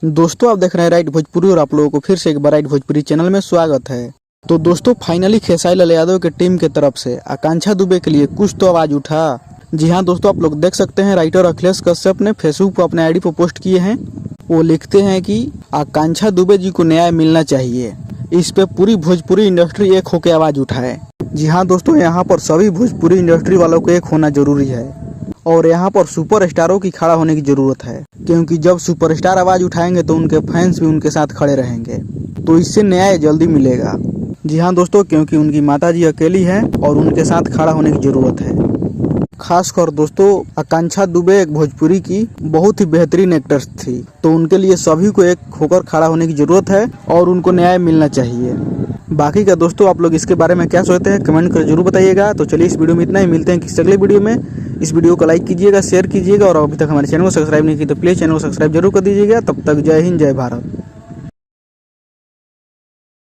दोस्तों आप देख रहे हैं राइट भोजपुरी और आप लोगों को फिर से एक बार राइट भोजपुरी चैनल में स्वागत है। तो दोस्तों फाइनली खेसारी लाल यादव के टीम की तरफ से आकांक्षा दुबे के लिए कुछ तो आवाज उठा। जी हां दोस्तों, आप लोग देख सकते हैं राइटर अखिलेश कश्यप ने फेसबुक पर अपने आईडी पर पोस्ट किए हैं। वो लिखते हैं कि आकांक्षा दुबे जी को न्याय मिलना चाहिए। इस पे पूरी भोजपुरी इंडस्ट्री एक होकर आवाज उठाए। जी हाँ दोस्तों, यहाँ पर सभी भोजपुरी इंडस्ट्री वालों को एक होना जरूरी है और यहाँ पर सुपर स्टारों की खड़ा होने की जरूरत है, क्योंकि जब सुपरस्टार आवाज उठाएंगे तो उनके फैंस भी उनके साथ खड़े रहेंगे, तो इससे न्याय जल्दी मिलेगा। जी हाँ दोस्तों, क्योंकि उनकी माताजी अकेली है और उनके साथ खड़ा होने की जरूरत है। खासकर दोस्तों आकांक्षा दुबे एक भोजपुरी की बहुत ही बेहतरीन एक्ट्रेस थी, तो उनके लिए सभी को एक होकर खड़ा होने की जरूरत है और उनको न्याय मिलना चाहिए। बाकी का दोस्तों आप लोग इसके बारे में क्या सोचते हैं कमेंट कर जरूर बताइएगा। तो चलिए इस वीडियो में इतना ही, मिलते हैं किसी अगले वीडियो में। इस वीडियो को लाइक कीजिएगा, शेयर कीजिएगा और अभी तक हमारे चैनल को सब्सक्राइब नहीं की तो प्लीज चैनल को सब्सक्राइब जरूर कर दीजिएगा। तब तक जय हिंद, जय भारत।